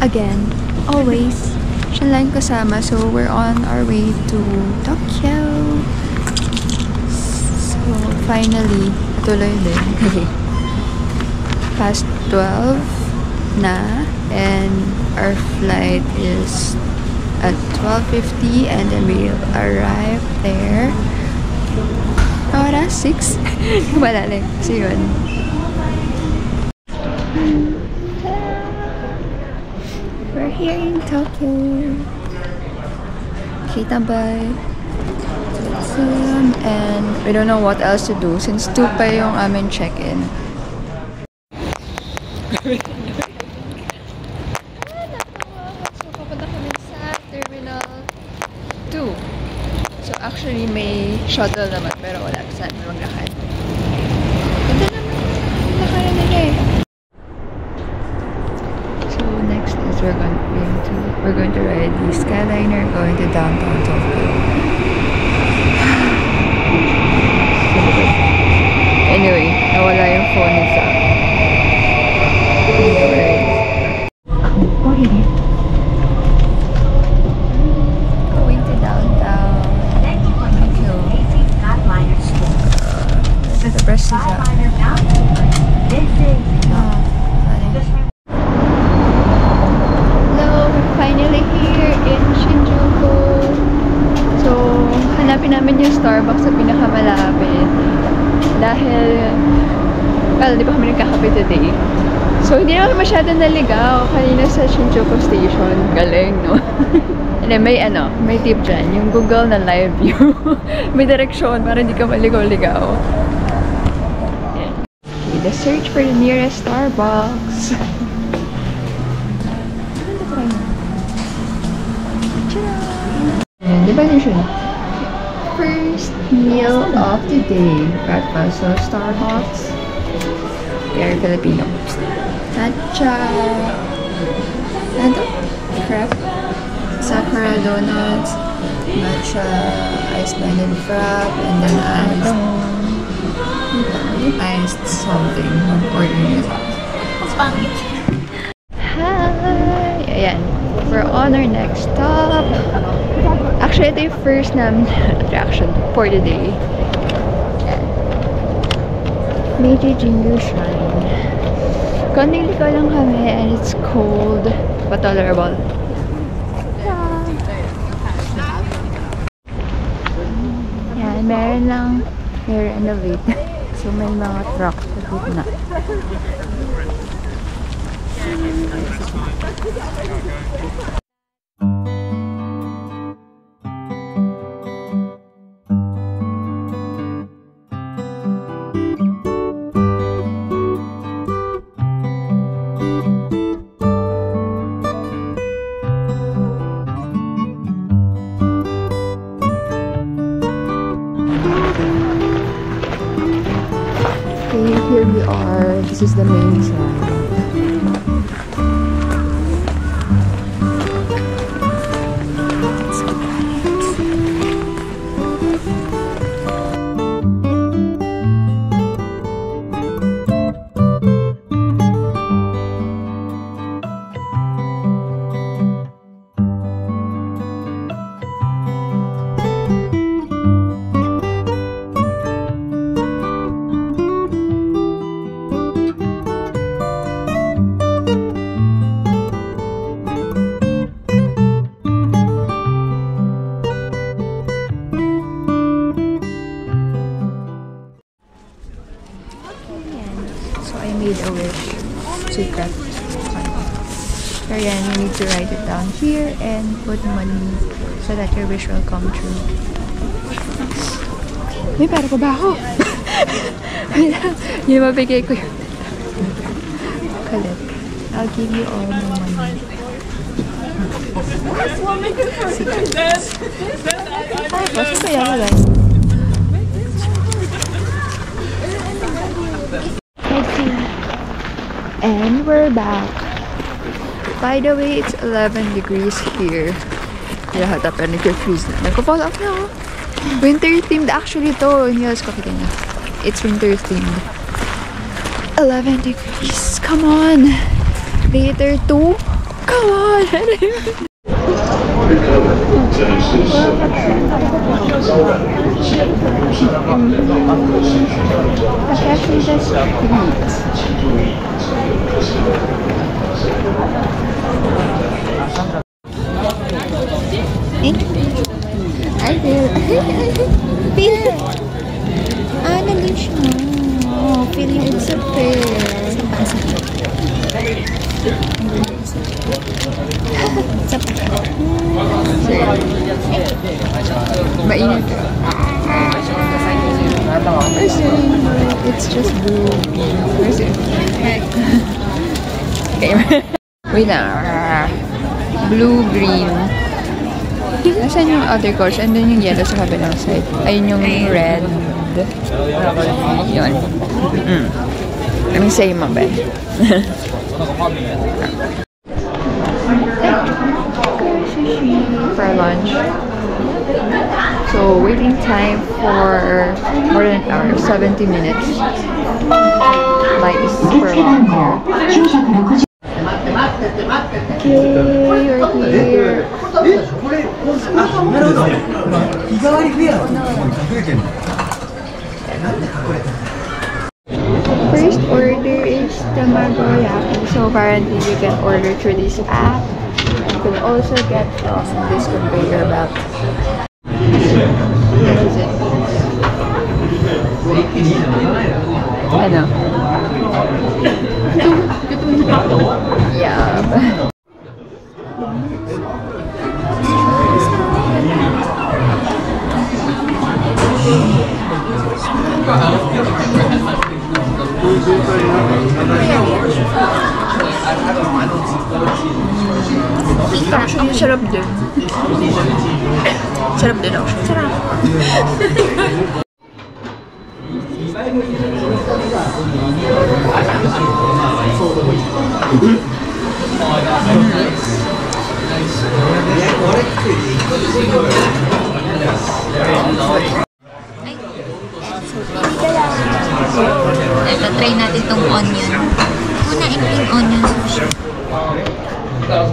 Again, always, siya lang kasama. So, we're on our way to Tokyo. So, finally, tuloy din. Past 12 na. And our flight is at 12:50 and then we'll arrive there. Oras? 6? Wala lang. So, yun. We're here in Tokyo. Okay, bye. And we don't know what else to do since 2 pa yung amin check-in. So, papunta kami sa Terminal 2. So, actually, may shuttle naman pero wala. Saan maglakad? Ganda naman. Lakaran nila eh. We're going to ride the Skyliner going to downtown Tokyo. Anyway, nawala yung phone isa. Going to downtown Tokyo. The press is out. Finally here in Shinjuku. So, hanapin namin yung Starbucks sa pinakamalapit. Dahil, well, di ba kami nagkakape today? So, hindi naman masyadong naligaw kanina sa Shinjuku Station. Galing, no? And then, may tip dyan. Yung Google na live view. May direksyon para hindi ka maligaw-ligaw. Okay, the search for the nearest Starbucks. And diba yun? First meal of the day. Breakfast. So, Starbucks. Very Filipino. Matcha. Ano? Crepe. Sakura donuts. Matcha. Iced lemon frap. And then iced something. I'm ordering it. Hi! Ayan. We're on our next stop. Actually, ito yung first namin attraction for the day. Meiji Jingu Shrine. Konting liko lang kami and it's cold but tolerable. Yan, meron lang renovate. So may mga trucks sa gitna. Okay, here we are. This is the main shrine. Made a wish secret. So yan, you need to write it down here and put money so that your wish will come true. May para pa ba ako? Yung mabigay ko yun. Kalit. I'll give you all my money. Basta kaya ka lang. And we're back. By the way, it's 11 degrees here. Lahat pa nag-freeze na. Nagko-fall off na ako. Winter themed actually to. Hindi ko kita na. It's winter themed. 11 degrees. Come on. Later 2. Come on. I feel. Nandun siya. Oh, feeling it's a pair. Mainit. It's just blue. Where's it? Okay. Wait na. Blue, green. Nasaan yung other colors? And then yung yellow sa kabilang side. Ayun yung red. Yun. Anong say mo ba? For lunch. So, waiting time for more than an hour, 70 minutes. Like, this is super long here. Okay, you're here. First order is tamagoyaki. So apparently you can order through this app. You can also get this conveyor belt. What is it? Ano? Yeah. Actually, sarap din. Sarap din ako. Sarap. Ito, try natin tong onion. Unain ko yung onion sushi. Okay. Order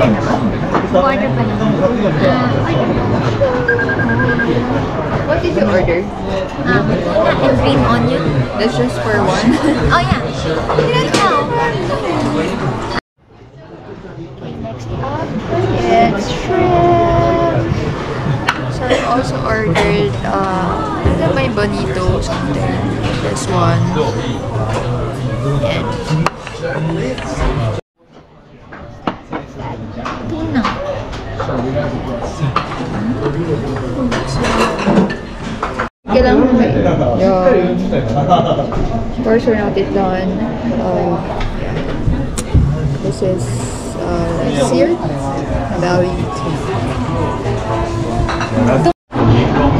na ba? Order pa lang. What did you order? Tuna and green onion. That's just for one? Oh yeah. Right now. Okay, next up, it's shrimp. So I also ordered, may bonito something. This one. And Tuna. kailangan may yung portion natin doon. This is seared belly.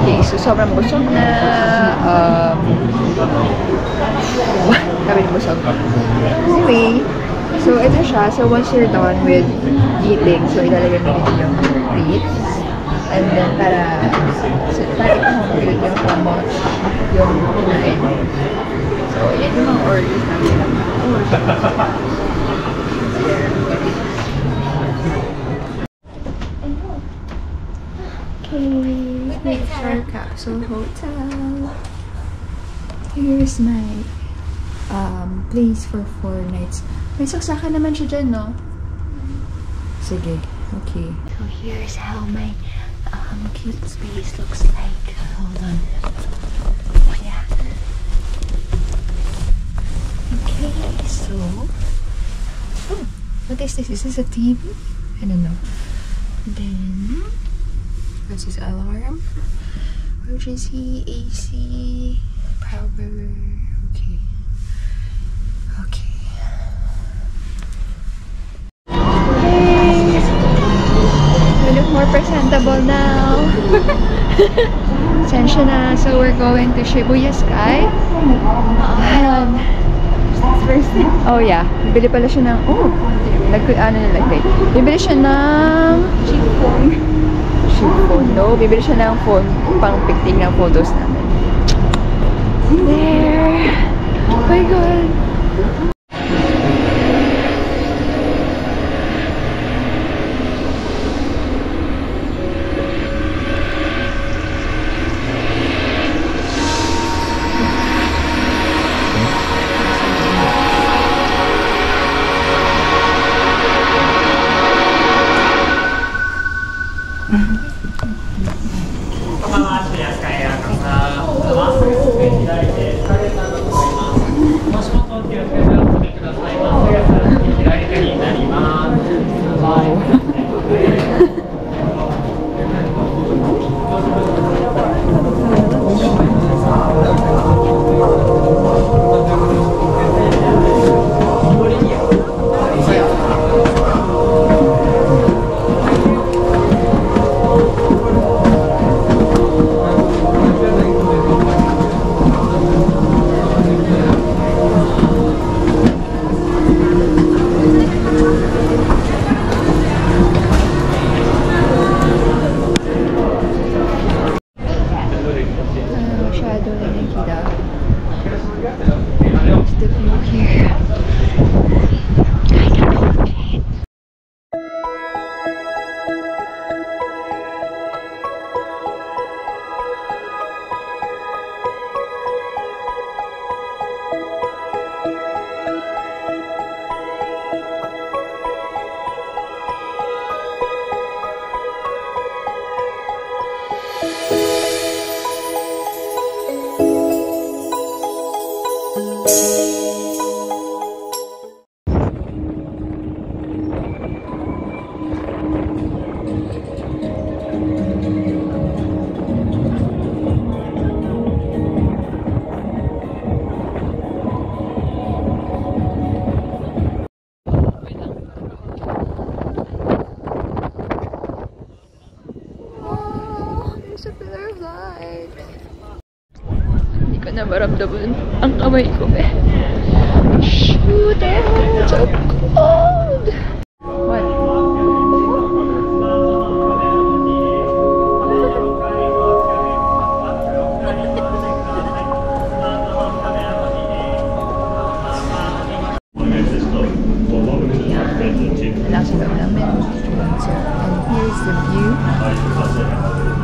Okay, so sobrang busog na. Kami busog. Anyway, so ito siya. So once you're done with eating, so ilalagay mo dito yung plates. And then para i-compute yung how much yung kunain. So yan yung mga orders namin. Okay, here's our capsule hotel. Here's my place for 4 nights. May saksakan naman siya dyan, no? Sige, okay. So here's how my cute space looks like. Hold on. Oh yeah. Okay, so... Oh, what is this? Is this a TV? I don't know. Then... What's his alarm? Emergency, AC, power. Okay. Okay. Hey! We look more presentable now. Sensya na. So we're going to Shibuya Sky. And oh yeah, bibili pala siya ng nilagay. Bibili siya ng phone. No, bibili siya ng phone pang picting ng photos namin. There. Oh my God. Hindi ko na maramdaman ang kamay ko, eh. Shoot, it's so cold! What? Nasa loob namin. So, and here's the view.